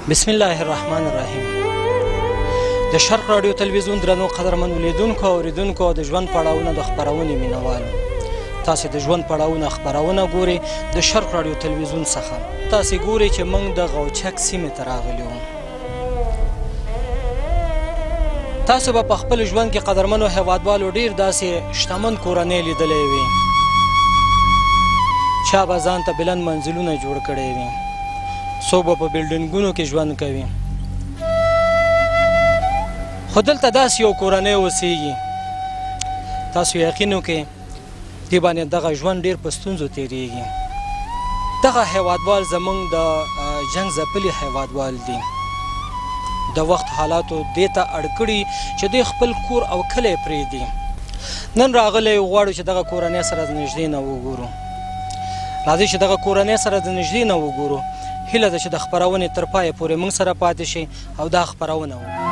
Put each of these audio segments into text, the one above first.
بسم الله الرحمن الرحیم. د شرق رادیو تلویزیون درنو قدرمن لیدونکو او اوریدونکو د ژوند پړاوونه د خپرونې مینوالو، تاسې د ژوند پړاوونه خپرونه ګورئ د شرق رادیو تلویزیون څخه. تاسې ګورئ چې موږ د غوچک سیمې ته راغلي وو. تاسو به په خپل ژوند کې قدرمنو هیوادوالو ډیر داسې شتمن کورنۍ لیدلی وي، چا به ځان ته بلند منزلونه جوړ کړی وي، څوک به په بلډینګونو کې ژوند کوي، خو دلته داسې یو کورنۍ اوسیږي تاسو یقین وکړئ دې باندې دغه ژوند ډیر په ستونزو تیریږي. دغه هیوادوال زموږ د جنګ ځپلي هیوادوال دي. د وخت حالاتو دې ته اړ کړي چې دوی خپل کور او کلی پرېږدي. نن راغلی غواړو چې دغه کورنۍ سره د نږدې نه وګورو. راځئ چې دغه کورنۍ سره د نږدې نه وګورو. هیله ده چې د خپرونې تر پایه پورې موږ سره پاتې شي او دا خپرونه وګورو.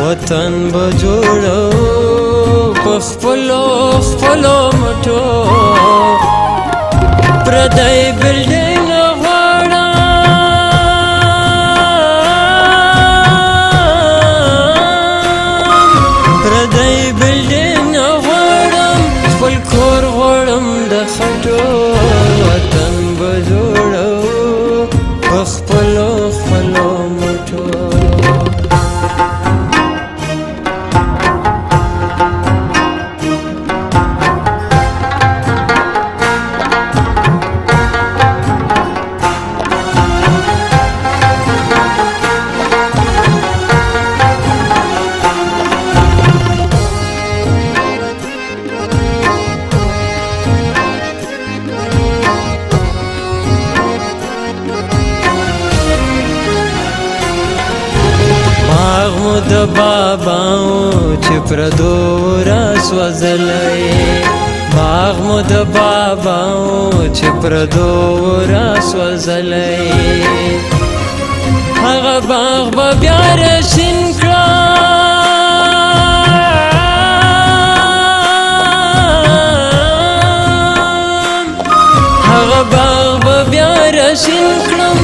وطن بجوړو په خپلو خپلو مټو پردی بلډینګ غواړم پردی بلډینګ غواړم خپل کور غواړم د خټو وطن بجوړو په خپلو خپلو مټو د باباو چې پردو راسوځلی باغ مو د باباو چې پردو راسوځلی هغه باغ به بیا رشین کړم هغه باغ به بیا رشین کړم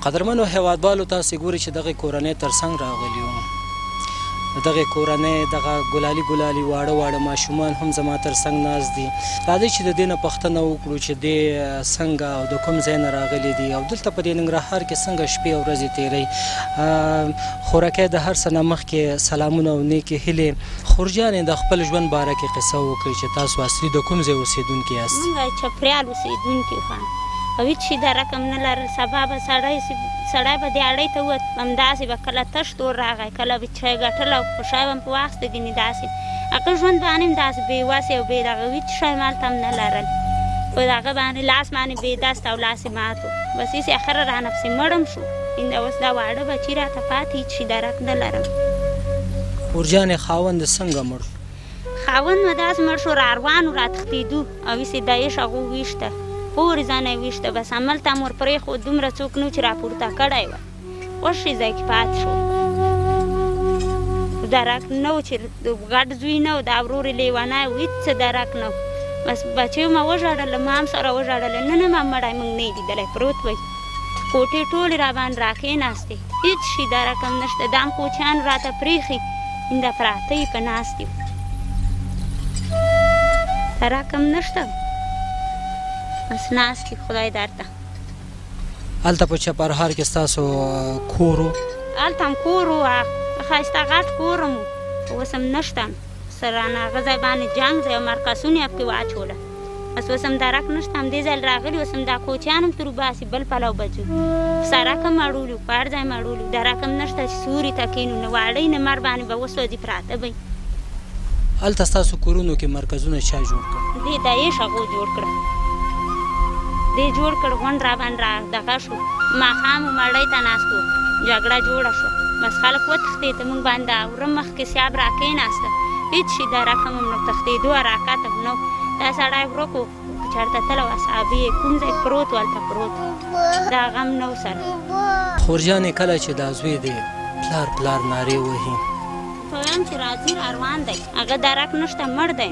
قدرمنو هیوادوالو تاسې ګورئ چې دغه کورنۍ تر څنګ راغلي وو. دغه کورنۍ دغه ګلالي ګلالي واړه واړه ماشومان هم زما تر څنګ ناست دي. راځئ چې د دې نه پوښتنه وکړو چې دې څنګه او د کوم ځای نه راغلي دي او دلته په دې ننګرهار کې څنګه شپې او ورځې تېروي. خورکۍ د هر څه نه مخکې سلامونه او نیکې هیلې. خورجانې د خپل ژوند باره کې قصه وکړئ چې تاسو اصلي د کوم ځای اوسېدونکي یاست؟ موږ چپریال اوسېدونکي خو او هېڅ شي دا رقم نه لرل. سبا به سړی به دیاړۍ ته ووت همداسې به کله تش تور راغی کله به چای ګټل او په شی به هم په واخیسته ګینې داسې هغه ژوند باندې هم داسې بې وسې او بې دغه هېڅ شی مالته هم نه لرل. په دغه باندې لاس باندې بې دست او لاس یې مات و. بس هېڅ اخره رانه پسې مړم شو. اوس دا واړه بچي راته پاتې هېڅ شي درک نه لرم. خورجانې خاوند څنګه مړ؟ خاوند مې داسې مړ شو را روان و را تښتېدو او هېڅ یې دایش هغو ویشته پورې ځان یې ویشته بس هملته مو ور پرېښود دومره څوک نه و چې راپورته کړی وه خوښ یې ځای کې پاتې شو. درک نه و چې ګډ زوی نه و دا ورور یې لیونی و هېڅ څه درک نه و بس بچیو ما وژړله ما هم سره وژړله نه ما مړی موږ نه یې لیدلی پروت وی کوټې ټولې راباندې راکېناستې هېڅ شي درک هم نشته دا هم کوچیان راته پرېښي دا پراته یې په ناستې درک هم نشته بس ناست دي خدای درته هلته په چپرهار کې ستاسو کور و هلته هم کور و ښایسته غټ کور هم و اوس هم نشته سره هغه ځای باندې جنګ ځای او مرکزونه یې پکې واچوله بس اوس هم درک نشته همدې ځای راغلي اوس هم دا کوچیان هم تر وباسي بل پلو بجو سړک هم اړولي په هر ځای هم اړولي درک هم نشته چې سوري ته کښېنو نه واړی نه مر باندې به وسوځي پراته به هلته ستاسو کورونو کې مرکزونه چا جوړ کړل دې دایې شغو جوړ کړه دې جوړ کړ غونډ راباندې را دغه شو ماښام و مړۍ ته ناست و جګړه جوړه شوه بس خلک وتښتېده موږ باندې اوره مخکې سیاب را کېناسته هېڅ شي دا رقم هم نه تښتېدو حرکت هم نه دا سړی ورک و چېرته تللی و اصحابي یې کوم ځای پروت و هلته پروت دا غم نه و سره خورجانې کله چې دا زوی دی پلار پلار نارې وهي وایم چې راځي را روان دی هغه درک نشته مړ دی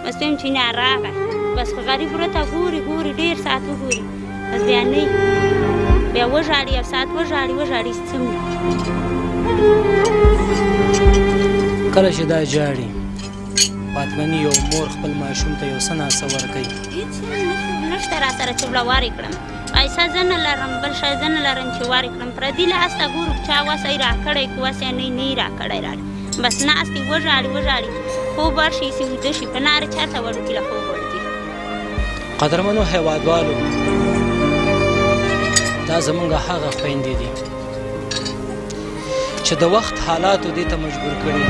بس وایم چې نه راغی بس خو غریب ورته ګوري ګوري ډېر ساعت وګوري بس بیا نه بیا وژاړي یو ساعت وژاړي وژاړي څه کله چې دا جاړي فاطمني یو مور خپل ماشوم ته یو څه ناسه ورکوي هېڅ نشته را سره چې بله وارې کړم پیسه زه نه لرم بل شی زه نه لرم چې وارې کړم پردي لاس ته ګورو چا وسه یې راکړی که وسه یې نه یې راکړی راړي بس ناست یې وژاړي وژاړي خوب ورشي چې ویده شي په نارې چېرته وړوکي له خوب ورځي قدرمنو هیوادوالو دا زمونږ هغه خویندې دي چې د وخت حالاتو دې ته مجبور کړي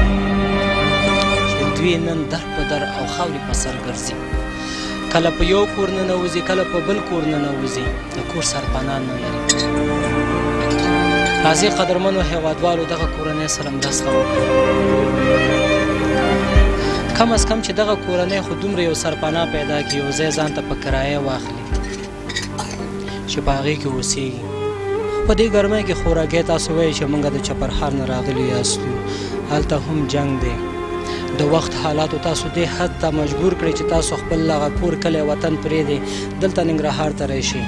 چې دوی نن در په در او خاورې په سر ګرځي کله په یو کور ننوځي کله په بل کور ننوځي د کور سرپناه نه لري راځئ قدرمنو هیوادوالو دغه کورنۍ سره مرسته وکړو کم از کم چې دغه کورنۍ خو دومره یو سرپناه پیدا کړي یو ځای ځان ته په کرایه واخلي چې په هغې کې اوسېږي په دې ګرمۍ کې خوراکۍ تاسو وایئ چې موږ د چپرهار نه راغلي یاستو هلته هم جنګ دی د وخت حالاتو تاسو دې حد ته مجبور کړئ چې تاسو خپل هغه کور کلی وطن پرېږدئ دلته ننګرهار ته راشئ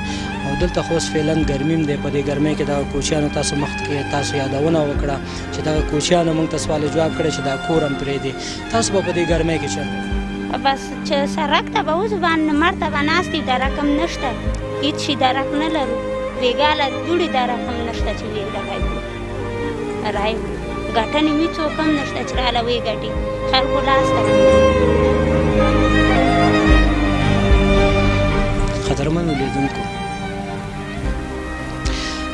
او دلته خو اوس فعلا ګرمي هم دی په دې ګرمۍ کې دغه کوچیانو تاسو مخکې تاسو یادونه وکړه چې دغه کوچیانو موږ ته سوال جواب کړی چې دا کور هم پرېږدي تاسو به په دې ګرمۍ کې چېرته بس چې سړک ته به اوس باندې مړ ته به ناست یو درک هم نشته هېڅ شي درک نه لرو وېګا له دوړې درک هم نشته چې وېګا رای ګټنې مې څوک هم نشته چې راله وېګټي خلکو لاس ته قدرمنو لیدونکو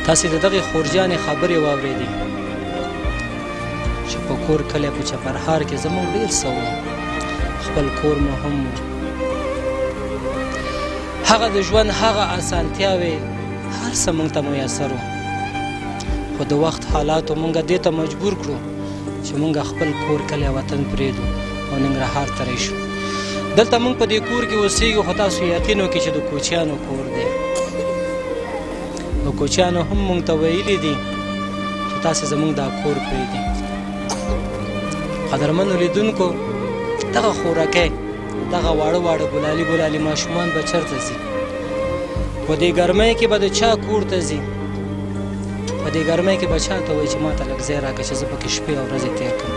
تاسې د دغې خورجانې خبرې واورېدې چې په کور کلی په چپرهار کې زموږ ډېر څه و خپل کور مو هم و هغه د ژوند هغه اسانتیاوې هر څه موږ ته میسر و خو د وخت حالاتو موږ دې ته مجبور کړو چې موږ خپل کور کلی وطن پرېږدو او ننګرهار ته راشو دلته موږ په دې کور کې اوسېږو خو تاسو یقین وکړئ چې د کوچیانو کور دی نو کوچیانو هم موږ ته ویلي دي چې تاسې زموږ دا کور پرېږدئ قدرمنو لیدونکو دغه خوراکۍ دغه واړه واړه ګلالي ګلالي ماشومان به چېرته ځي په دې ګرمۍ کې به د چا کور ته ځي په دې ګرمۍ کې به چا ته وایي چې ما ته لږ ځای راکړه چې زه پکې شپې او ورځې تېر کړم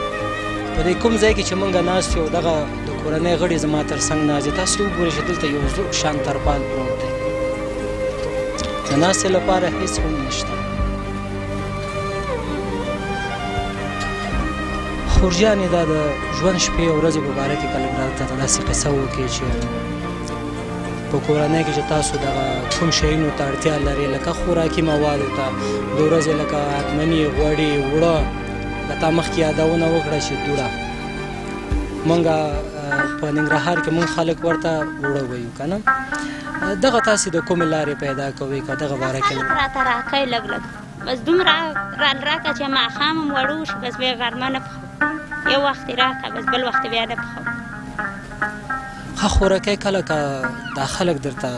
په دې کوم ځای کې چې موږ ناست یو دغه د کورنۍ غړي زما تر څنګ ناست دي تاسو وګورئ چې دلته یو زوړ شان ترپال پروت دی د ناستې لپاره هېڅ هم نشته خورجانې دا د ژوند شپې او ورځې په باره کې کله راته داسې قصه وکړي چې په کورنۍ کې چې تاسو دغه کوم شیانو ته اړتیا لرئ لکه خوراکي موادو ته د ورځې لکه هتمني غوړي اوړه تا مخکې یادونه وکړه چې دوړه موږ په ننګرهار کې موږ خلک ورته اوړه وایو که نه دغه تاسې د کومې لارې پیدا کوئ که دغه باره کې راته راکئ لږ لږ بس دومره راکړه چې ماښام هم وړو شي بس بیا غرمه نه پخوو یو وخت یې راکړه بس بل وخت بیا نه پخوو ښه خوراکۍ کله که دا خلک درته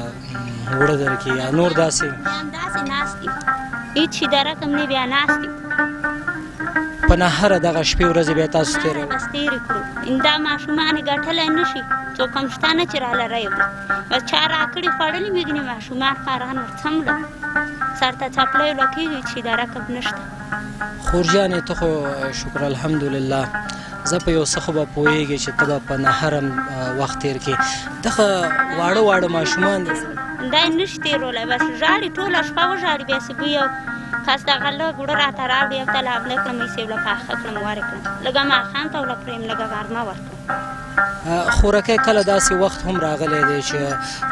اوړه درکړي یا نور داسې همداسې ناست دي هېڅ شي درک هم نه بیا ناست دي په نهره دغه شپې ورځې بیا تاسو تېروئ. بس تېرې کړو دا ماشومان یې ګټلی نه شي څوک هم شته نه چې راله رایوړي بس چا راکړي خوړلي مې ګینې ماشومان خواران ورڅمله سر ته څپلی لکېږي چې دا رقم نشته. خور جانې ته خو شکر الحمدلله زه په یو څه خو به پوهېږې چې ته به په نهرم وخت تېر کړې. دغه واړه واړه ماشومان دي دا یې نشي تېرولی بس ژاړي ټوله شپه وژاړي بیا چې بوی یو کس دغه لږ وړه راته راوړي او ته لابلی کړم ایسې وله پاخه کړم ورې کړم لږه ماښام ته وله پرېیم لږه غرمه ورکړم. خورکۍ کله داسې وخت هم راغلی دی چې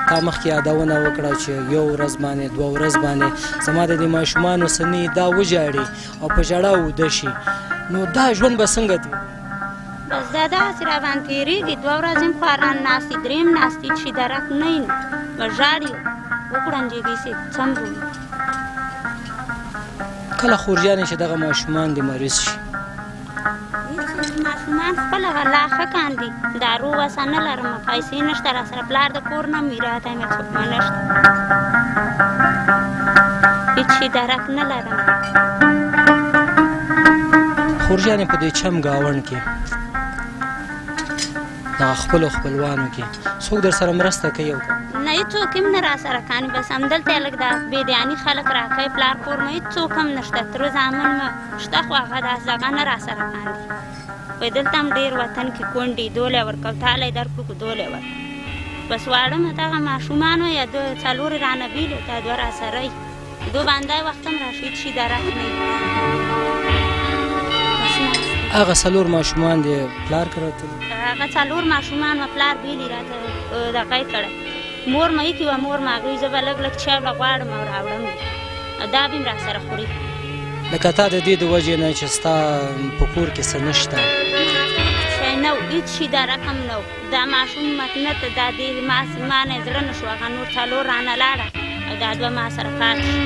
تا مخکې یادونه وکړه چې یو ورځ باندې دوه ورځ باندې زما د دې ماشومانو سنې دا وژاړي او په ژړا اوده شي نو دا ژوند به څنګه دی؟ بس دا داسې راباندې تېرېږي دوه ورځې هم خواران ناست دي درېیم ناست دي چې درک نه وي نو به ژاړي وکړنجېږي سې څمرو کله خور جانې چې دغه ماشومان دې مریض شي ماشومان خپله الله ښه کاندي دارو وسه نه لرم پیسې نشته را سره پلار د کور نه وي راته مې څوک مې نشته هېڅ شي درک نه لرم. خور جانې په دې چم ګاونډ کې دغه خپلو خپلوانو کې څوک در سره مرسته کوي او نه هېڅوک هم نه را سره کاندي بس همدلته یې لږ دا بېدیاني خلک راکوي پلار کور مې هېڅوک هم نشته تره زامن مې شته خو هغه داسې دغه نه را سره کاندي وایي دلته هم ډېر وطن کې کونډې دولی ورکوو تالی درکړو که دولی ورکړو بس واړه مې دغه ماشومان وو یا څلور یې رانه بېل وو دا دوه را سره یي دو باندې وخت هم راشي هېڅ شي درک نه وي. هغه څلور ماشومان دې پلار کړه هغه څلور ماشومان مې پلار بېلي راته دغه یې کړی مور مې ایښې وه مور مې هغوی زه به لږ لږ چای وله غواړم او راوړم دا به هم را سره خوري لکه تا د دې د وجې نه چې ستا په کور کې څه نشته شی نه و هېڅ شي دا رقم نه و دا ماشوم متنه ته دا دې ما نه یې زړه نه شو هغه نور څلور رانه لاړه او دا دوه ما سره پاتې شو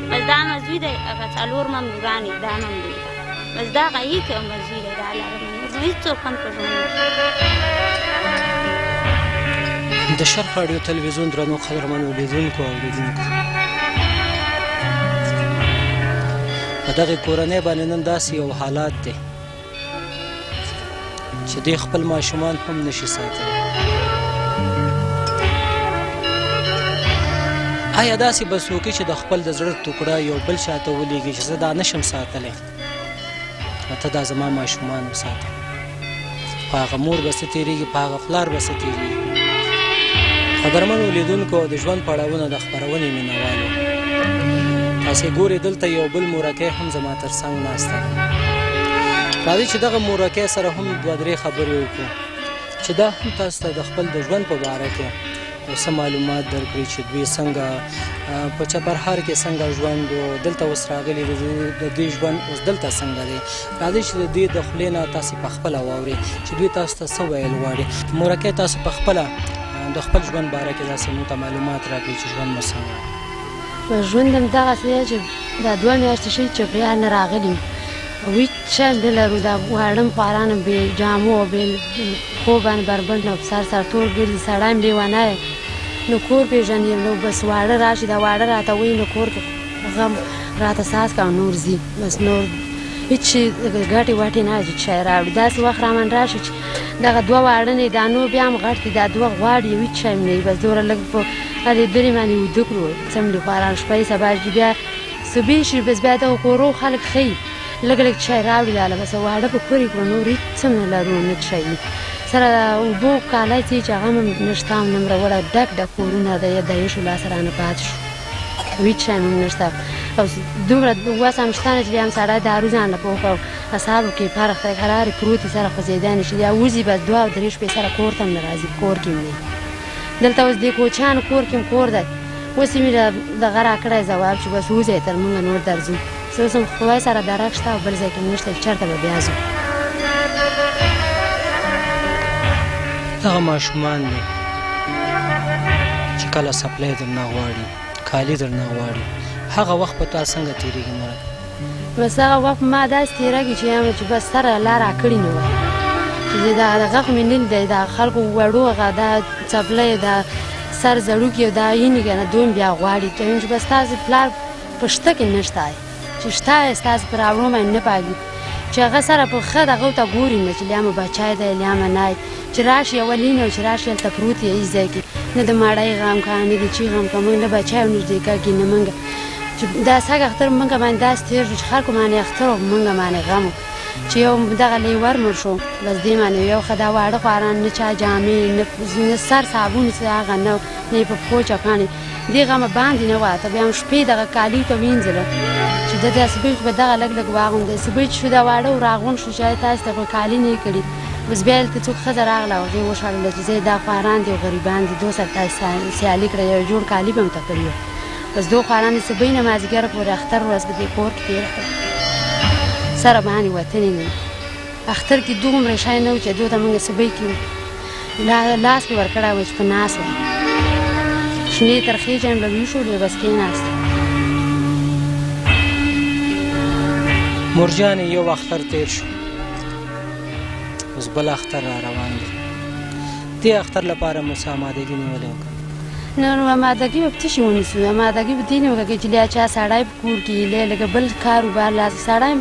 بس دا مې زوی دی هغه څلور مې لورانې دا مې لوی بس دا هغه ایښې او مې زوی دی دا لرم نور نو هېڅوک هم په ژوند د شرق راډیو تلویزیون درنو قدرمنو لیدونکو او اوریدونکو په دغې کورنۍ باندې نن داسې یو حالات دی چې دوی خپل ماشومان هم نشي ساتلی. آیا داسې به څوک چې د خپل د زړه ټوکړه یو بل چا ته ولېږي چې زه دا نشم ساتلی نو ته دا زما ماشومان وساته په هغه مور به څه تېرېږي په هغه پلار به څه تېرېږي. قدرمنو لیدونکو د ژوند پړاوونه د خپرونې مینوالو تاسې ګورئ دلته یو بل مورکۍ هم زما تر څنګ ناسته ده راځئ چې دغه مورکۍ سره هم دوه درې خبرې وکړو چې دا هم تاسو ته د خپل د ژوند په باره کې یو څه معلومات درکړي چې دوی څنګه په چپرهار کې څنګه ژوند و دلته اوس راغلي د دوی ژوند اوس دلته څنګه دی راځئ چې د دوی د خولې نه تاسې په خپله واورئ چې دوی تاسو ته څه ویل غواړي مورکۍ تاسو په خپله د خپل ژوند باره کې داسې موږ ته معلومات راکړي چې ژوند مو څنګه ژوند هم دغسې دی چې دا دوه میاشتې شي چپریان نه راغلي او هېڅ شی هم نه لرو دا واړه هم خواران هم بې جامو او بې خوب باندې بربنډ او سر سرتور ګرځي سړی هم لیونی نو کور پېژني نو بس واړه راشي دا واړه راته وایي نو کور کې غم راته ساس کا نور ځي بس نور هېڅ شي ګټې وټې نه چې شی راوړي داسې وخت رامن راشي چې دغه دوه واړه نه دا نور بیا هم غټ دي دا دوه غواړي یو هېڅ شی هم نه وي بس دومره لږ په هلې درې باندې ویده کړو څملې خواران شپه یې سبا بیا صبح شي بس بیا دغه کورو خلک ښیي لږ لږ چای راوړي لاله بس واړه په کور یې کړو نور هېڅ هم نه لرو نه شی سره اوبو کالی چې هغه هم نشته هم نه مروړه ډک ډک کورونه د یشو لاسه رانه پاتې شو هېڅ شی هم نشته او دومره وس هم شته نه چې بیا هم سړی دارو ځان له پوخ او اصحابو کې فرق دی قرارې پروت یې سره خوځېدی شي یا وځي بس دوه او درې شپې سره کور ته هم نه راځي کور کې هم نه دلته اوس دې کوچیانو کور کې هم کور دی اوس یې مې دغه راکړی ځواب چې بس وځئ تر موږ نور درځو زه اوس هم خدای سره درک شته او بل ځای کې هم نشته چې چېرته به بیا ځو دغه ماشومان دی چې کله سپلی درنه غواړي کالي درنه غواړي هغه وخت په تا څنګه تېرېږي مرګ بس هغه وخت ما داسې تېرېږي چې یم چې بس سره لا راکړي نه وه چې دا غږ مې نه دی دا خلکو وړو هغه دا څپلی دا سر زړوکي دا یینې که نه دوی بیا غواړي چې بس ستاسې پلار په شته کې نشته چې شته یې ستاسې په راوړو باندې نه پاږي چې هغه سره په ښه دغه ته ګوري نه چې لیامه بچی دی لیامه نه چې راشي اولین او چې راشي هلته پروت یې هېڅ ځای کې نه د ماړی غم کا نه د چی غم کا موږ نه بچی ورنږدې کېږي نه موږ چې دا سږ اختر موږ باندې داسې تېر شو چې خلکو باندې اختر او موږ باندې غم و چې یو دغه لیور مړ شو بس دې باندې یو ښه دا واړه خواران نه چا جامې نه سر صابون څه هغه نه نه یې په پښو چپاڼې دې غمه باندې نه وه ته بیا هم شپې دغه کالي ته وینځله چې د داسې به به دغه لږ لږ واغوندی سبی چې شو دا واړه و راغونډ شو چې تاسو ته خو کالي نه یې کړي بس بیا هلته څوک ښځه راغله او هغې وشړله چې زه دا خواران دي او غریبان دي دو سره تاسو سیالي کړه یو جوړ کالي به م ته کړي وو بس دو خواران یې سبی نه مازدیګره پورې اختر ورځ په دې کور کې تېره کړه سره باندې وتلې نه اختر کې دومره شی نه و چې دو ته موږ سبی کې لاس مې ورکړی و چې په ناست وم شنې ترخې جنډه ویښولې بس کېناسته مرجانې یو اختر تیر شو اوس بل اختر را روان دی دې اختر لپاره مو څه امادګي نیولې وکړه نه نو امادګي به په څه شي ونیسو امادګي به دې نه وکړه چې لیا چا سړی په کور کې یې لږه بل کاروبار لاس سړی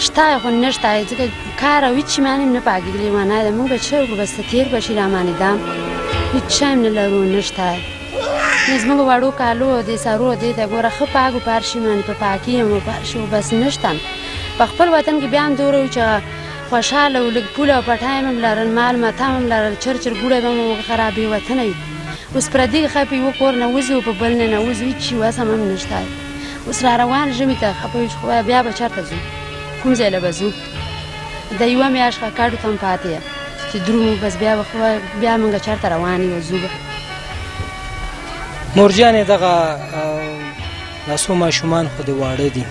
شته خو نه شته ځکه کار او هېڅ شي باندې هم نه پاکېدلی معنی ده موږ به څه وکړو بس تېر به شي را باندې دام هېڅ شی هم نه لرو نه شته زموږ وړو کالو او دې سرو دې ته ګوره ښه پاک و پار شي باندې په پاکي یم و پار شي بس نه شته په خپل وطن کې بیا هم دوره وي چې خوشحاله و لږ پوله او پټایم هم لرل مال متام هم لرل چرچر ګوړی به مو خرابې وطنه وي اوس پردي ښه په یوه کور نه وځي او په بل نه وځي هېڅ شي وس هم نه شته اوس را روان ژمي ته خفه وي چې بیا به چېرته ځو کوم ځای له به ځو د یوه میاشت کاډو ته هم پاتې یم چې درومو بس بیا موږ چېرته روان یو ځو به مرجانې دغه دا څو ماشومان خو دې واړه دي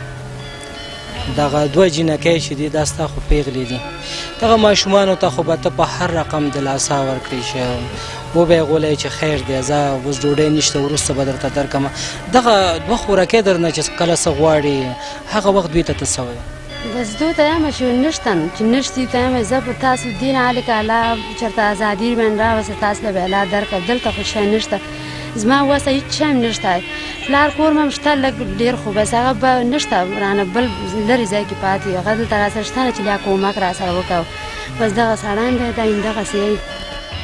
دغه دوه جینکۍ چې دي دا ستا خو پیغلې دي دغه ماشومانو ته خو به ته په هر رقم دلاسا ورکړې چې وبه یې غولی چې خیر دی زه اوس ډوډۍ نشته وروسته به درته درکړمه دغه دوه خوراکۍ در نه چې کله څه غواړې هغه وخت دوی ته ته څه وایې بس دو ته یم چې نشته چې نشتي ته یم زه په تاسو دین هلکه الله چېرته ازادي باندې راوسته تاسو له به الله درکړه دلته خو شی نشته زما وسه هېڅ شی هم نشته پلار کور مې هم شته لږ ډېر خو بس هغه به نشته رانه بل لرې ځای کې پاتې هغه دلته راسره شته نه چې بیا کومک راسره وکړو بس دغه سړی دی دا همدغسې یی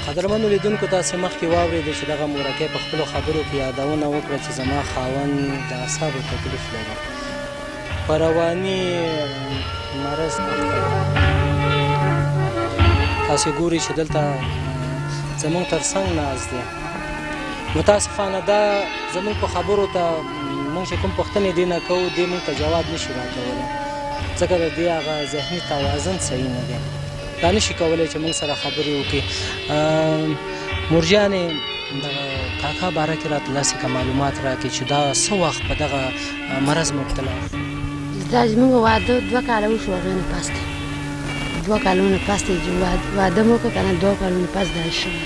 قدرمنو لیدونکو تاسې مخکې واورېدې چې دغه مورکۍ په خپلو خبرو کې یادونه وکړه چې زما خاوند د اعصابو تکلیف لري په رواني مرض تاسې ګورئ چې دلته زموږ تر څنګ ناست دی متاسفانه دا زموږ په خبرو ته موږ چې کوم پوښتنې دې نه کوو دې موږ ته جواب نشي راکولی ځکه د دې هغه ذهني توازن صحیح نه دی دا نشي کولی چې موږ سره خبرې وکړي مرجانې د کاکا باره کې راته داسې که معلومات راکړي چې دا څه وخت په دغه مرض مبتلا دا زموږ واده 2 کاله وشو هغې نه پس دی 2 کالو نه پس دی واده مو وکړه که نه 2 کالو نه پس دا شوی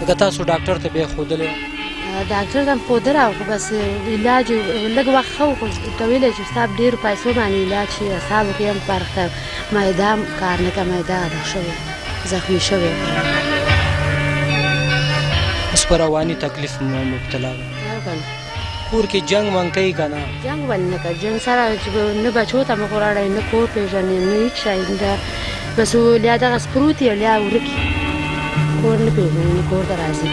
لکه تاسو ډاکټر ته بیا ښودلی ډاکټر ته م ښودلی خو بس علاج لږ وخت ښه و خو ورته ویلی چې ستا په ډېرو پیسو باندې علاج شي اعصابو کې هم فرق ته معده کار نه کوي معده دغه شوې زخمي شوې اوس په رواني تکلیف مبتلا کور کې جنګ ونګ کوي که نه جنګ ولې نه کوي جنګ سره چې نه بچو ته مخ وراړی نه کور پېژنې نه هېڅ شی بس لیا دغه سپروت یې لیا ورک کور نه پېژنې نه کور ته راځي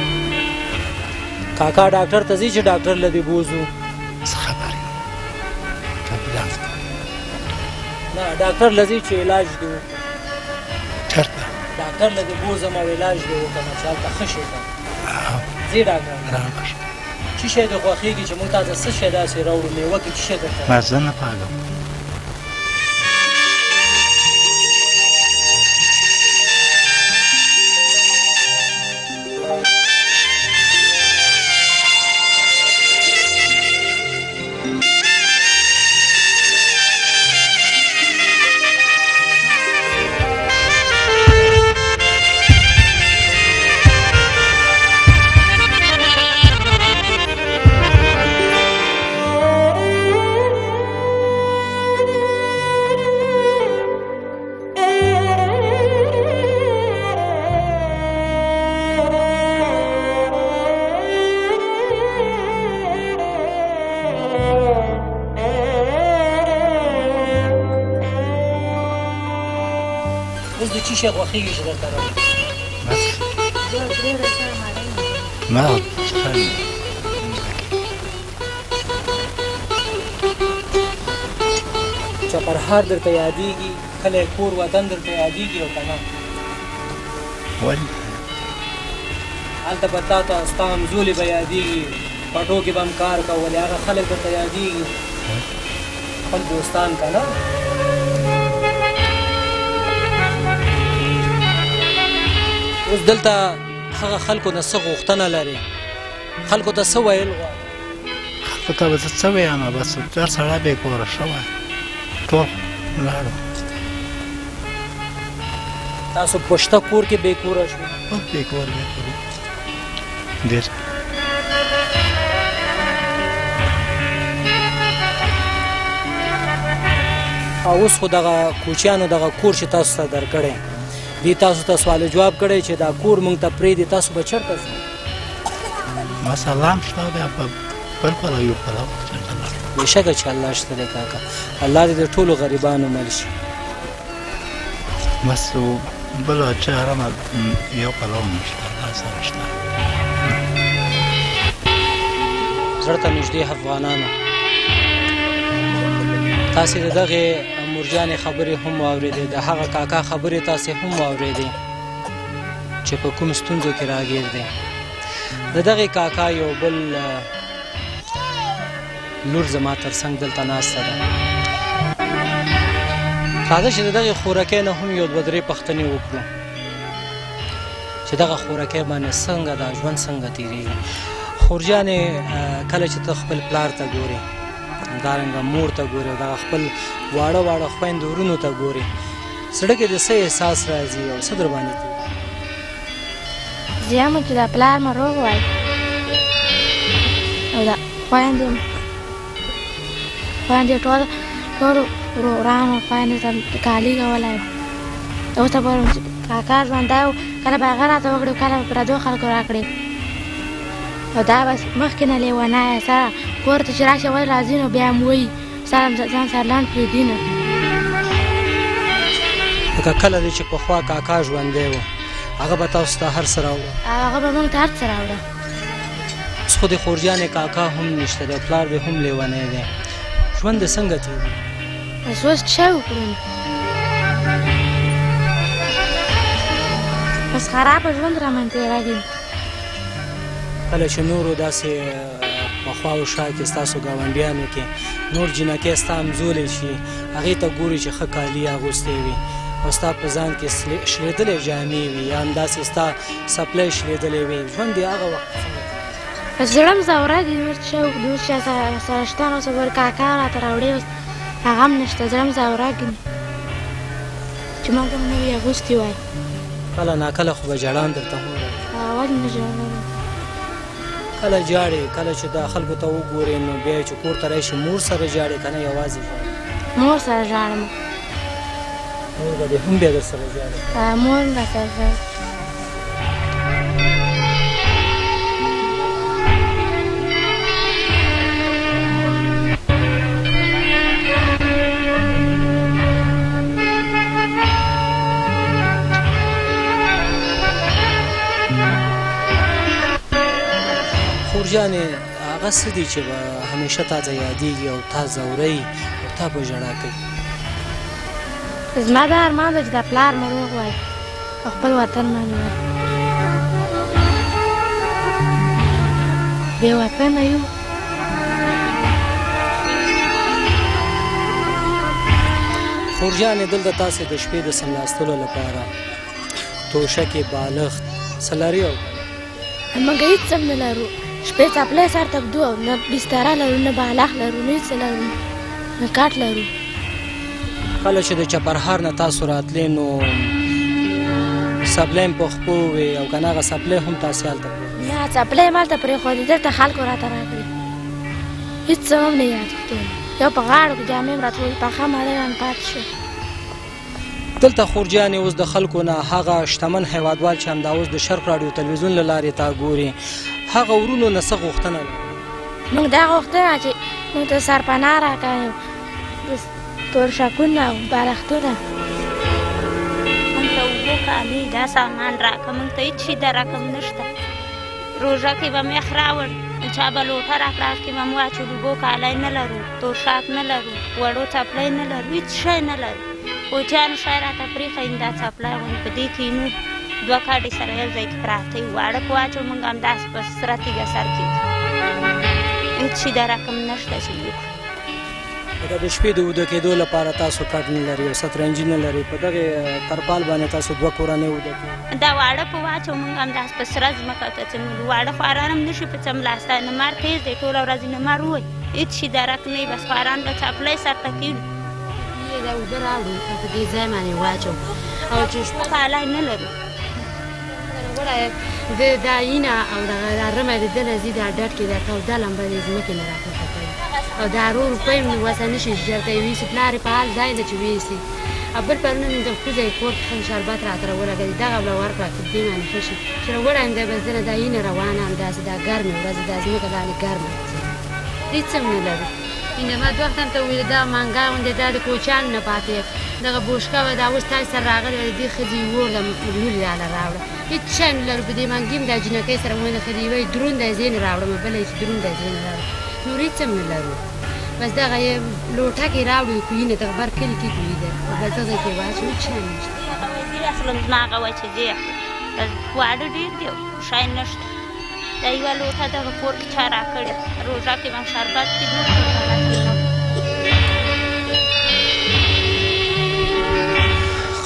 کاکا ډاکټر ته ځي چې ډاکټر له دې بوځو څه خبر یم نه ډاکټر له ځي چې علاج دې وکړو چېرته ډاکټر له دې بوځم او علاج دې وکړم چې هلته ښه شي ځي ډاکټر څه شی دې خوښېږي چې موږ تاته څه شی داسې راوړو میوه کې څه شی درته مزه نه پاږم اوس د چی شي غوښېږي چې درته راوړي ما چپرهار درته یادېږي کله کور وطن درته یادېږي او که نه ولې هلته به تا ته ستا همزولې به یادېږي پټو کې به هم کار کولې هغه خلک درته یادېږي خپل دوستان که نه اوس دلته هغه خلکو نه څه غوښتنه لرې خلکو ته څه ویل غواړې خلکو ته به زه څه ویم بس هر سړی بې کوره شوی ټول ولاړو تاسو پشته کور کې بې کوره شو ټول بې کوره ډېر او اوس خو دغه کوچیانو دغه کور چې تاسو ته درکړی دی تاسو ته سوال جواب کړی چې دا کور موږ ته پرېږدي تاسو به چېرته ځئ بس الله هم شته بیا په بل پلو یو پلو چېرته لاړو بېشکه چې الله شته دی کاکا الله دې د ټولو غریبانو مل شي بس بله چاره هم یو پلو هم شته الله سره شته زړه ته نږدې افغانانو تاسې د دغې مورجانې خبرې هم واورېدې د هغه کاکا خبرې تاسې هم واورېدې چې په کوم ستونزو کې راګیر دی د دغې کاکا یو بل لور زما تر څنګ دلته ناسته ده راځه چې د دغې خورکۍ نه هم یو دوه درې پوښتنې وکړو چې دغه خورکۍ باندې څنګه دا ژوند څنګه تېرېږي خورجانې کله چې ته خپل پلار ته ګورې همدارنګه مور ته ګورې او دغه خپل واړه واړه خویندو ورونو ته ګورې زړه کې د څه احساس راځي او څه در باندې کېږي زه یم چې د پلار مې روغ وای او د خویندو ټولو ورورانو خویندو ته کالي کولی اوس ته پورې کاکا ژوندی و کله به هغه راته وکړي کله به پردو خلکو راکړي او دا بس مخکې نه لیونی سره کور ته چې راشه ولې راځي نو بیا هم وایي سره ځان سره لنډ پرېږدي نه لکه کله دی چې پخوا کاکا ژوندی و هغه به تاسو ته هر څه راوړه هغه به موږ ته هر څه راوړه اوس خو د خورجانې کاکا هم نشته دی پلار دی هم لیونی دی ژوند دې څنګه تېرېږي بس اوس څه وکړو بس خرابه ژوند رامن تېروي کله چې نورو داسې پخوا و شا کې ستاسو ګاونډیانو کې نور جینکۍ ستا همزولې شي هغې ته ګوري چې ښه کالي اغوستې وي او ستا په ځان کې شلېدلې جامې وي یا همداسې ستا سپلی شلېدلې وي ژوند دې هغه وخت بس زړه م زوره دي نور څه وکړو اوس چا سره شته نو اوس ګورې کاکا راته راوړې اوس هغه هم نشته زړه م زوره ګڼي چې موږ هم نوي اغوستي وای کله ناکله خو به ژړان درته هم راځي ولې نه ژړم کله ژاړې کله چې دا خلکو ته وګورې نو بیا چې کور ته راشي مور سره ژاړې که نه یوازې ژاړې مور سره ژاړم مور به دې هم بیا در سره ژاړې مور هم راسره ژاړي خورجانې هغه څه دي چې به همیشه تا ته یادېږي او تا ځوروي او تا به ژړا کوي زما دا ارمان ده چې د پلار مې روغ وای او خپل وطن باندې وای بې وطنه یو خورجانې دلته تاسې د شپې د څملاستلو لپاره توشکې بالښت څه لري او موږ هېڅ هم نه لرو شپې څپلی سر ته ږدو او نه بستره لرو نه بالښت لرو نه هېڅ لرو نه کاټ لرو کله چې د چپرهار نه تاسو راتلې نو سپلی هم په خپو وې او که نه هغه سپلی هم تاسې هلته نه څپلی یې مالته پرېښودې دلته خلکو راته راکړې هېڅ څه هم نه یاد کېدل یو په غاړو کې جامې هم راته پاخه مالی رانه پاتې شوه دلته خورجانې اوس د خلکو نه هغه شتمن هیوادوال چې همدا اوس د شرق راډیو تلویزیون له لارې تا ګوري هغه ورونو نه څه غوښتنه لري موږ دا غوښتنه چې موږ ته سرپناه راکړي تورشکونه او بالښتونه موږ ته کالي دا سامان راکړه موږ ته هېڅ شي د رقم نشته روژه کې به مې یخ راوړ چا به لوټه راکړه هغې کې به مو واچو د اوبو کالی نه لرو تورشاک نه لرو وړو څپلۍ نه لرو هېڅ شی نه لرو کوچیانو شی راته پرېښی دا څپلۍ غوندې په دې کې نو 2 کاډې سره یو ځای کې پراته وي واړه په واچو موږ همداسې په سره تیږه سر کې هېڅ شي د رقم نشته چې وکړو لکه د شپې د اوده کېدو لپاره تاسو کټ نه لري او سترنجي نه لري په دغې ترپال باندې تاسو 2 کورنۍ اوده کوي دا واړه په واچو موږ همداسې په سره ځمکه ته څملو واړه خواران هم نه شي په څملاسته نمر تېز دی ټوله ورځ نمر ووایي هېڅ شي درک نه وي بس خواران به څپلۍ سرته کېږدو دا اوبه راوړو په دې ځای باندې واچو او چې شپه کالی نه لرو د دا اینه او دغه رمه د ده نه ځي دا ډډ کې دا توده لمبه د ځمکې نه راپورته کوي او دا 2 روپۍ هم وسه نه شي ژر ته یې ویسي پلار یې په حال ځای ده چې ویسي او بل پرونه مې د کوزه کور ښه شربت راته راولګېد دغه به ورکړه په دې باندې ښه شي چې راوړی یم دی بس زه نه دا اینه روانه همداسې دا ګرمې ورځې دا ځمکه لاندې ګرمه هېڅ هم نه لرو اینه ما 2 وخت هم ته وویل دا منګا غوندې دا د کوچیانو نه پاتې دغه بوشکه وه دا اوس تاسې سره راغلې وه د دې ښځې یور ده لورې راله راوړه هېڅ شی نه لرو په دې منګي هم دا جینکۍ سره ومنډه ښه دی وایي دروند دی ځینې راوړم بله یې چې دروند دی ځینې راوړم نور هېڅ هم نه لرو بس دغه یې لوټه کې راوړو کوینه دغه بر کلي کې کوي ده بس دغه کې واچو هېڅ شی نشته وزیر اخلم زما هغه وایي چې دې اخلم بس واړه ډېر دی شی نشته دا یوه لوټه دغه کور کې چا راکړې روژه کې به شربت کې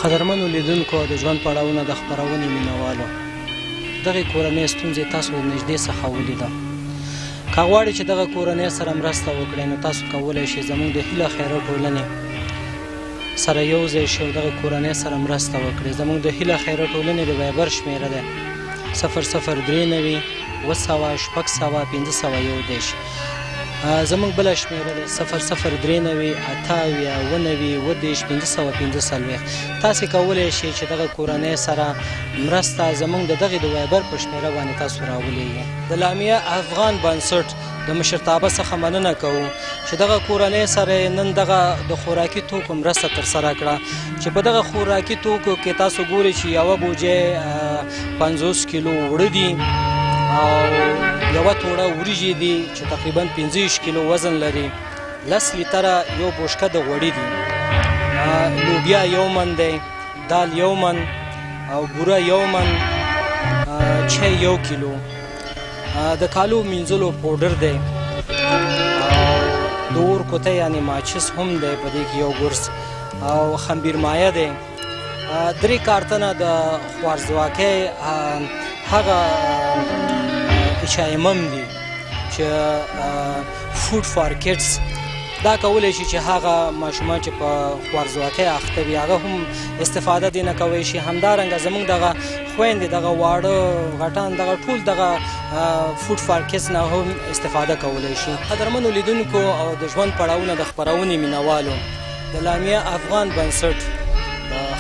قدرمنو لیدونکو د ژوند پړاوونه د خپرونې مینوالو دغې کورنۍ ستونزې تاسو د نږدې څخه ولیده که غواړئ چې دغه کورنۍ سره مرسته وکړئ نو تاسو کولی شئ زموږ د هیله خیره ټولنې سره یو ځای شئ او دغه کورنۍ سره مرسته وکړئ زموږ د هیله خیره ټولنې د وایبر شمېره ده 0039 200 600 501 زموږ بله شمېره ده 0039 98 545 تاسې کولی شئ چې دغه کورنۍ سره مرسته زموږ د دغې د وایبر په شمېره باندې تاسو راولېږئ د لامیه افغان بنسټ د مشرتابه څخه مننه کوو چې دغه کورنۍ سره نن دغه د خوراکي توکو مرسته ترسره کړه چې په دغه خوراکي توکو کې تاسو ګورئ چې یوه بوجۍ 50 کیلو اوړه دي او یوه توړه وریجې دي چې تقریبا 15 کیلو وزن لري 10 لیتره یو بوشکه د غوړي دي لوبیا 1 من دی دال 1 من او بوره 1 من چای 1 کیلو د کالو مینځلو پوډر دی د اور کوته یعنې ماچس هم دی په دې کې یو ګرس او خمبیر مایه دی 3 کارتنه د خوارزواکۍ هغه HIMM دي چې فوډ فار کډس دا کولی شي چې هغه ماشومان چې په خوارزواکۍ اخته وي هغه هم استفاده دې نه کوی شي همدارنګه زموږ دغه خویندې دغه واړه غټان دغه ټول دغه فوډ فار کډس نه هم استفاده کولی شي قدرمنو لیدونکو او د ژوند پړاوونه د خپرونې مینوالو د لامیه افغان بنسټ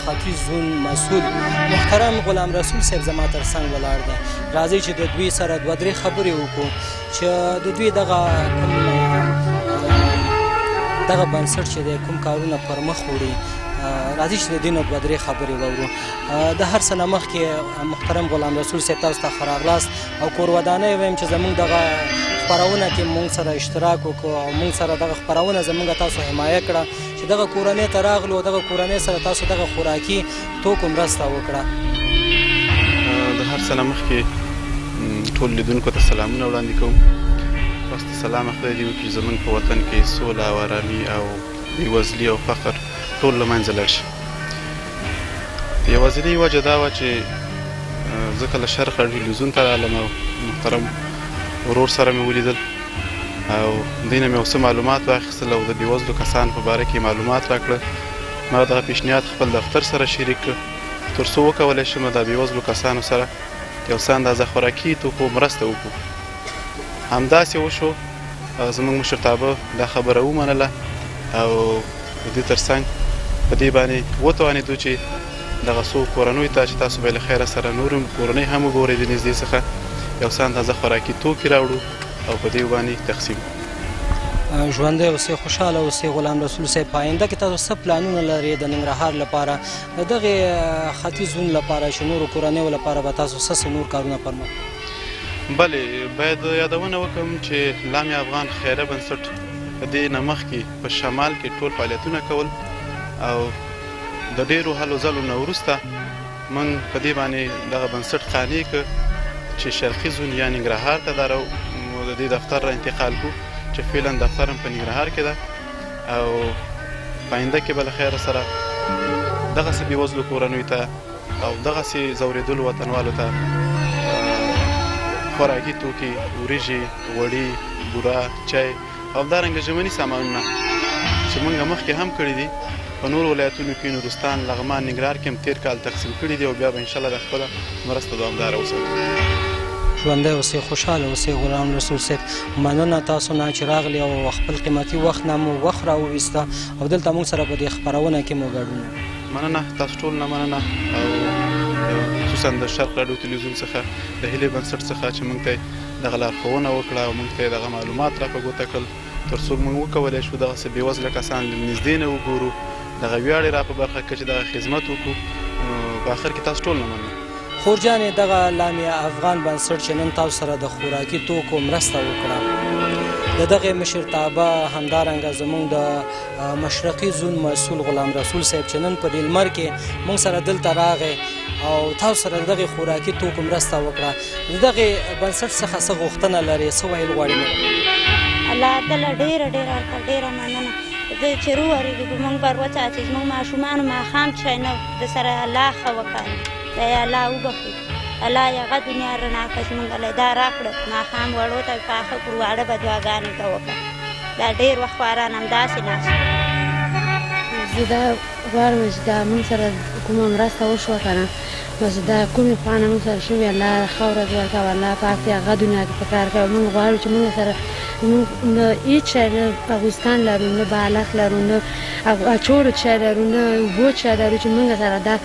ختیځ زون مسؤل محترم غلام رسول صاحب زما تر څنګ ولاړ دی راځئ چې د دوی سره 2-3 خبرې وکړو چې د دوی دغه بنسټ چې دی کوم کارونه پر مخ وړي راځئ چې د دې نه 2-3 خبرې واورو د هر څه نه مخکې محترم غلام رسول صاحب تاسو ته ښه راغلاست او کور ودانۍ وایم چې زموږ دغه خپرونه کې مونږ سره اشتراک وکړو او مونږ سره دغه خپرونه زموږ تاسو حمایه کړه چې دغه کورنۍ ته راغلو او دغه کورنۍ سره تاسو دغه خوراکي توکو مرسته وکړه د هر څه نه مخکې ټول لیدونکو ته سلامونه وړاندې کوم بس د سلام خدای دې وکړي زموږ په وطن کې سوله او ارامي او بېوزلي او فقر ټول له منځه لاړ شي یوازینۍ وجه دا وه چې زه کله شرقه ټلویزیون ته رالم او محترم ورور سره مې ولیدل او دوی نه مې یو څه معلومات واخیستل او د بېوزلو کسانو په باره کې معلومات راکړه ما دغه پیشنهاد خپل دفتر سره شریک کړ تر څو وکولی شم د بېوزلو کسانو سره یو څه اندازه خوراکي توکو مرسته وکړو همداسې وشو زموږ مشرتابه دا خبره ومنله او د دې تر څنګ په دې باندې وتوانېدو چې دغه څو کورنیو ته چې تاسو به له خیره سره نور کورنۍ هم وګورئ د نږدې څخه یو څه اندازه خوراکي توکي راوړو او په دې باندې تقسیم ژوندی اوسئ، خوشحاله اوسئ. غلام رسول صاحب په آینده کې تاسو څه پلانونه لرئ د ننګرهار لپاره، د دغې ختیځ زون لپاره چې نورو کورنیو لپاره به تاسو څه نور کارونه پرمخ؟ بلې باید یادونه وکړم چې لامي افغان خیریه بنسټ د دې نه مخکې په شمال کې ټول فعالیتونه کول او د ډېرو هلو ځلو نه وروسته موږ په دې باندې دغه بنسټ قانع کړ چې شرقي زون یا ننګرهار ته د دې دفتر را انتقال کړو چې فعلا دفتر هم په ننګرهار کې ده او په آینده کې به له خیره سره دغسې بېوزلو کورنیو ته او دغسې ځورېدلو وطنوالو ته خوراکي توکي، وریژې، غوړي، بوره، چای او همدارنګه ژمني سامانونه چې موږ مخکې هم کړي دي په نورو ولایتونو کې نورستان، لغمان، ننګرهار کې هم تېر کال تقسیم کړي دي او بیا به انشاءالله د خپله مرسته دوامداره وساتو. ژوندی اوسئ، خوشحاله اوسئ. غلام رسول صاحب مننه تاسو نه چې راغلي او خپل قیمتي وخت نه مو وخت راوویسته او دلته موږ سره په دې خپرونه کې مو ګډون. مننه تاسو ټول نه مننه او خصوصا د شرق راډیو تلویزیون څخه د هیلې بنسټ څخه چې موږ ته دغه لارښوونه وکړه او موږ ته دغه معلومات را په ګوته کړل تر څو موږ وکولی شو دغسې بېوزله کسان له نږدې نه وګورو، دغه ویاړ یې را په برخه کړه چې دغه خدمت وکړو. په آخر کې تاسو ټول نه مننه. خور جانې دغه لامیه افغان بنسټ چې نن تاسو سره د خوراکي توکو مرسته وکړه، د دغې مشرتابه همدارنګه زموږ د مشرقي زون مسؤل غلام رسول صاحب چې نن په دې لمر کې موږ سره دلته راغی او تاسو سره د دغې خوراکي توکو مرسته وکړه، د دغې بنسټ څخه څه غوښتنه لرئ، څه ویل غواړئ؟ الله تعالی ډېره مننه چې روورېږي موږ بر وڅاڅي زموږ ماشومانو ماښام چای نه د سره الله ښه وکړي، دا یې الله وبخښي، الله یې هغه دنیا رڼا کړه چې موږ الله دا راکړه ماښام وړو ته پاخه کړو، واړه به دعاګانې ته وکړه. دا ډېر وخت خواران همداسې ناست. زه دا غواړم چې دا موږ سره کومه مرسته وشوه که نه، بس دا کومې خوا نه موږ سره شوې الله ښه ورځ ورکوه، الله پاک دې هغه دنیا کې په کار کوي. موږ غواړو چې موږ سره نه هېڅ شی نه اغوستان لرو، نه بالښت لرو، نه اچوړو شی لرو، نه اوبو شی لرو چې موږ سره دا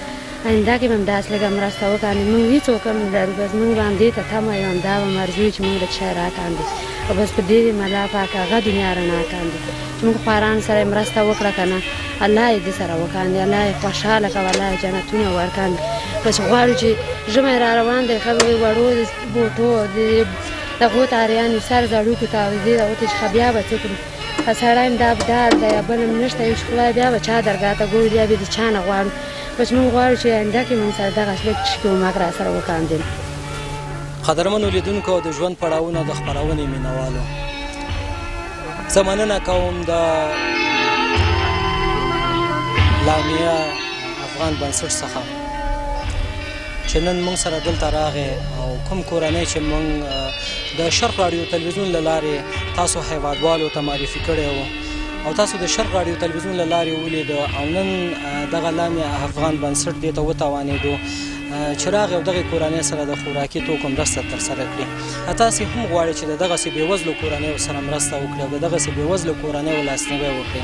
آینده کې به هم داسې لږه مرسته وکړي. موږ هېڅوک هم نه لرو، بس موږ به همدې ته تمه یو، همدا به مرض وي چې موږ له شی راکاندي او بس په دې دې الله پاک هغه دنیا رڼا کاندي چې موږ خوارانو سره یې مرسته وکړه که نه، الله یې دې سره وکاندي، الله یې خوشحاله کړه، الله یې جنتونه ورکاندي. بس غواړو چې ژمی را روان دی، خبرې وړو بوټو دغو تاریانو سر زړوکو تاویزې دغو ته چې ښه بیا به څه کړو، ښه سړی هم دا ډار دی یا بل هم نشته یو چې خدای بیا به چا درګاه ته ګوري، بیا به د چا نه غواړو. بس موږ غواړو چې آینده کې موږ سره دغه لږ کومک را سره وکاندي. قدرمنو لیدونکو او د ژوند پړاوونه د خپرونې مینوالو، زه مننه کوم د لامیه افغان بنسټ څخه چې نن موږ سره دلته راغی او کوم کورنۍ چې موږ د شرق راډیو تلویزیون له لارې تاسو هیوادوالو ته معرفي کړی وو او تاسو د شرق راډیو تلویزیون له لارې ولیدو او نن دغه لامیه افغان بنسټ دې ته وتوانېدو چې راغی او دغې کورنۍ سره د خوراکي توکو مرسته ترسره کړي. تاسې هم غواړئ چې د دغسې بېوزلو کورنیو سره مرسته وکړئ او د دغسې بېوزلو کورنیو لاسنیوی وکړئ،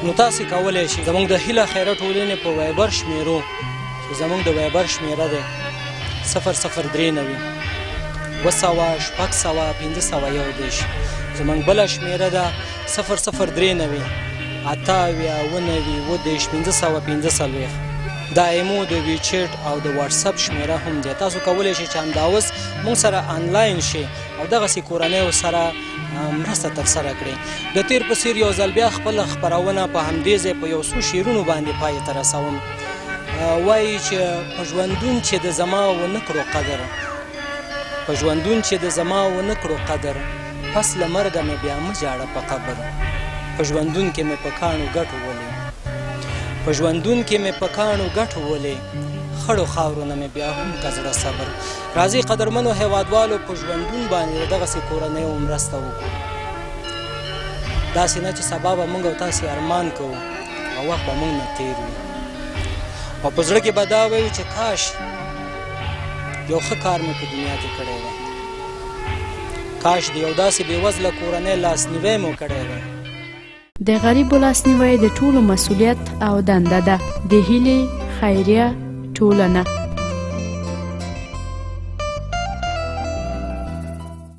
نو تاسې کولی شئ زموږ د هیله خیره ټولنې په وایبر شمېرو چې زموږ د وایبر شمېره دی 0039 200 600 501 زموږ بله شمېره ده 0039 88 545 دا ایمو د ویچیټ او د واتساپ شمېره هم دی. تاسو کولی شئ چې همدا اوس موږ سره آنلاین شئ او دغسې کورنیو سره مرسته ترسره کړئ. د تیر په څېر یو ځل بیا خپله خپرونه په همدې ځای په یو څو شعرونو باندې پای ته رسوم. وایي چې په ژوندون چې د زما ونه کړو قدر، په ژوندون چې د زما ونه کړو قدر، پس له مرګه مې بیا مه جاړه په قبر. په ژوندون کې مې په کاڼو ګټو ولې، په ژوندون کې مې په کاڼو ګټو ولې، خړو خاورو نه مې بیا هم که زړه صبر. راځئ قدرمنو هیوادوالو په ژوندون باندې د دغسې کورنیو مرسته وکړو. داسې نه چې سبا به موږ او تاسې ارمان کوو او وخت به موږ نه تېر وي او په زړه کې به دا وایو چې کاش یو ښه کار مې په دنیا کې کړی وی، کاش د یو داسې بېوزله کورنۍ لاسنیوی مو کړی وی. د غریبو لاسنیوی د ټولو مسؤلیت او دنده ده. د هیلې خیریه ټولنه.